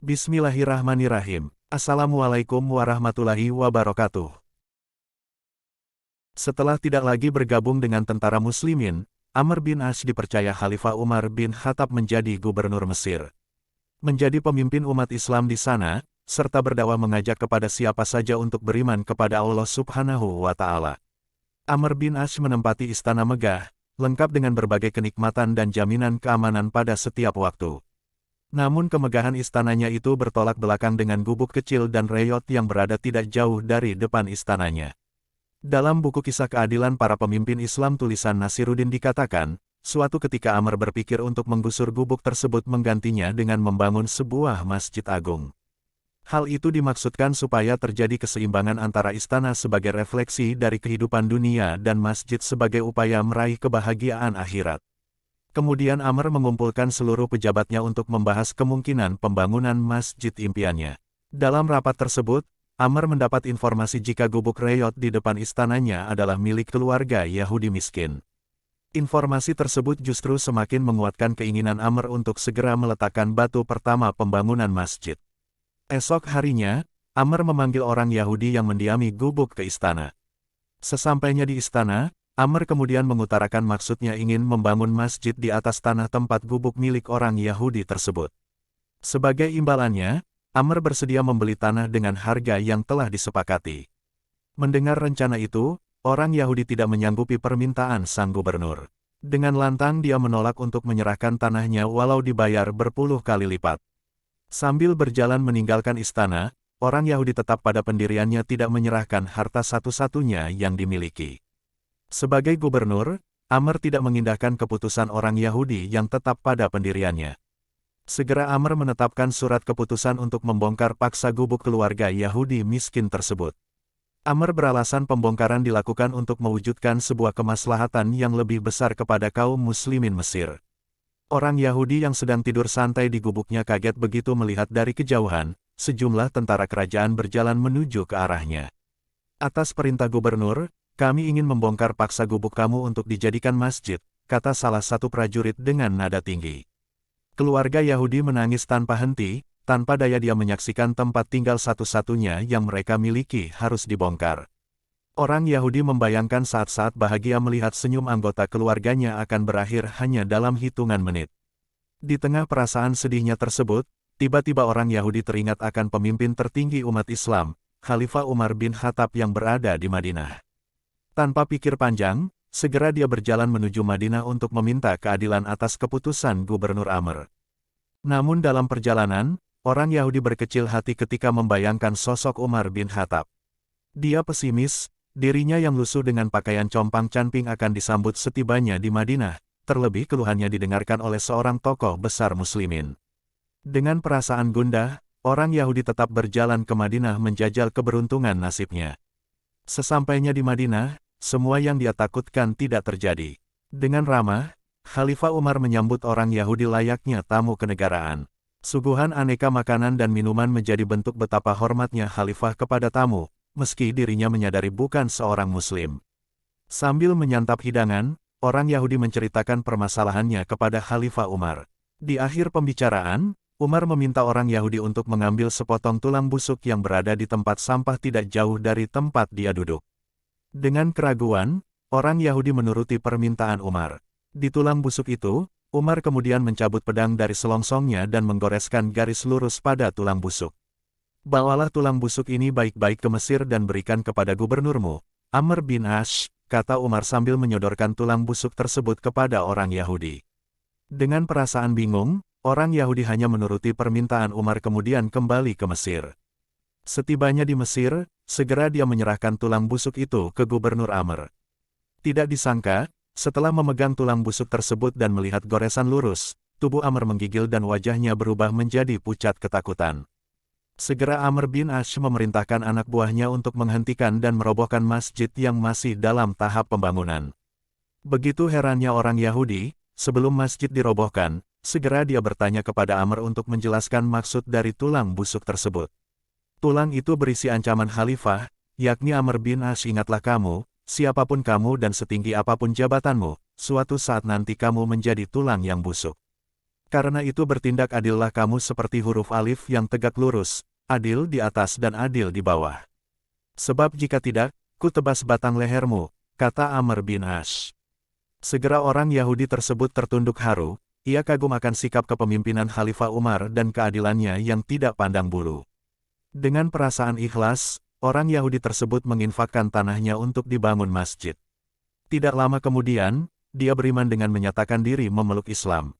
Bismillahirrahmanirrahim. Assalamualaikum warahmatullahi wabarakatuh. Setelah tidak lagi bergabung dengan tentara muslimin, Amr bin As dipercaya Khalifah Umar bin Khattab menjadi gubernur Mesir. Menjadi pemimpin umat Islam di sana, serta berdakwah mengajak kepada siapa saja untuk beriman kepada Allah Subhanahu wa Ta'ala. Amr bin As menempati istana megah, lengkap dengan berbagai kenikmatan dan jaminan keamanan pada setiap waktu. Namun kemegahan istananya itu bertolak belakang dengan gubuk kecil dan reyot yang berada tidak jauh dari depan istananya. Dalam buku kisah keadilan para pemimpin Islam tulisan Nasiruddin dikatakan, suatu ketika Amr berpikir untuk menggusur gubuk tersebut menggantinya dengan membangun sebuah masjid agung. Hal itu dimaksudkan supaya terjadi keseimbangan antara istana sebagai refleksi dari kehidupan dunia dan masjid sebagai upaya meraih kebahagiaan akhirat. Kemudian Amr mengumpulkan seluruh pejabatnya untuk membahas kemungkinan pembangunan masjid impiannya. Dalam rapat tersebut, Amr mendapat informasi jika gubuk reyot di depan istananya adalah milik keluarga Yahudi miskin. Informasi tersebut justru semakin menguatkan keinginan Amr untuk segera meletakkan batu pertama pembangunan masjid. Esok harinya, Amr memanggil orang Yahudi yang mendiami gubuk ke istana. Sesampainya di istana, Amr kemudian mengutarakan maksudnya ingin membangun masjid di atas tanah tempat gubuk milik orang Yahudi tersebut. Sebagai imbalannya, Amr bersedia membeli tanah dengan harga yang telah disepakati. Mendengar rencana itu, orang Yahudi tidak menyanggupi permintaan sang gubernur. Dengan lantang dia menolak untuk menyerahkan tanahnya walau dibayar berpuluh kali lipat. Sambil berjalan meninggalkan istana, orang Yahudi tetap pada pendiriannya tidak menyerahkan harta satu-satunya yang dimiliki. Sebagai gubernur, Amr tidak mengindahkan keputusan orang Yahudi yang tetap pada pendiriannya. Segera Amr menetapkan surat keputusan untuk membongkar paksa gubuk keluarga Yahudi miskin tersebut. Amr beralasan pembongkaran dilakukan untuk mewujudkan sebuah kemaslahatan yang lebih besar kepada kaum muslimin Mesir. Orang Yahudi yang sedang tidur santai di gubuknya kaget begitu melihat dari kejauhan, sejumlah tentara kerajaan berjalan menuju ke arahnya. Atas perintah gubernur, kami ingin membongkar paksa gubuk kamu untuk dijadikan masjid, kata salah satu prajurit dengan nada tinggi. Keluarga Yahudi menangis tanpa henti, tanpa daya dia menyaksikan tempat tinggal satu-satunya yang mereka miliki harus dibongkar. Orang Yahudi membayangkan saat-saat bahagia melihat senyum anggota keluarganya akan berakhir hanya dalam hitungan menit. Di tengah perasaan sedihnya tersebut, tiba-tiba orang Yahudi teringat akan pemimpin tertinggi umat Islam, Khalifah Umar bin Khattab yang berada di Madinah. Tanpa pikir panjang, segera dia berjalan menuju Madinah untuk meminta keadilan atas keputusan Gubernur Amr. Namun dalam perjalanan, orang Yahudi berkecil hati ketika membayangkan sosok Umar bin Khattab. Dia pesimis, dirinya yang lusuh dengan pakaian compang-camping akan disambut setibanya di Madinah, terlebih keluhannya didengarkan oleh seorang tokoh besar muslimin. Dengan perasaan gundah, orang Yahudi tetap berjalan ke Madinah menjajal keberuntungan nasibnya. Sesampainya di Madinah, semua yang dia takutkan tidak terjadi. Dengan ramah, Khalifah Umar menyambut orang Yahudi layaknya tamu kenegaraan. Suguhan aneka makanan dan minuman menjadi bentuk betapa hormatnya Khalifah kepada tamu, meski dirinya menyadari bukan seorang Muslim. Sambil menyantap hidangan, orang Yahudi menceritakan permasalahannya kepada Khalifah Umar. Di akhir pembicaraan, Umar meminta orang Yahudi untuk mengambil sepotong tulang busuk yang berada di tempat sampah tidak jauh dari tempat dia duduk. Dengan keraguan, orang Yahudi menuruti permintaan Umar. Di tulang busuk itu, Umar kemudian mencabut pedang dari selongsongnya dan menggoreskan garis lurus pada tulang busuk. Bawalah tulang busuk ini baik-baik ke Mesir dan berikan kepada gubernurmu, Amr bin As, kata Umar sambil menyodorkan tulang busuk tersebut kepada orang Yahudi. Dengan perasaan bingung, orang Yahudi hanya menuruti permintaan Umar kemudian kembali ke Mesir. Setibanya di Mesir, segera dia menyerahkan tulang busuk itu ke Gubernur Amr. Tidak disangka, setelah memegang tulang busuk tersebut dan melihat goresan lurus, tubuh Amr menggigil dan wajahnya berubah menjadi pucat ketakutan. Segera Amr bin As memerintahkan anak buahnya untuk menghentikan dan merobohkan masjid yang masih dalam tahap pembangunan. Begitu herannya orang Yahudi, sebelum masjid dirobohkan, segera dia bertanya kepada Amr untuk menjelaskan maksud dari tulang busuk tersebut. Tulang itu berisi ancaman Khalifah, yakni Amr bin As, ingatlah kamu, siapapun kamu dan setinggi apapun jabatanmu, suatu saat nanti kamu menjadi tulang yang busuk. Karena itu bertindak adillah kamu seperti huruf alif yang tegak lurus, adil di atas dan adil di bawah. Sebab jika tidak, ku tebas batang lehermu, kata Amr bin As. Segera orang Yahudi tersebut tertunduk haru, ia kagum akan sikap kepemimpinan Khalifah Umar dan keadilannya yang tidak pandang bulu. Dengan perasaan ikhlas, orang Yahudi tersebut menginfakkan tanahnya untuk dibangun masjid. Tidak lama kemudian, dia beriman dengan menyatakan diri memeluk Islam.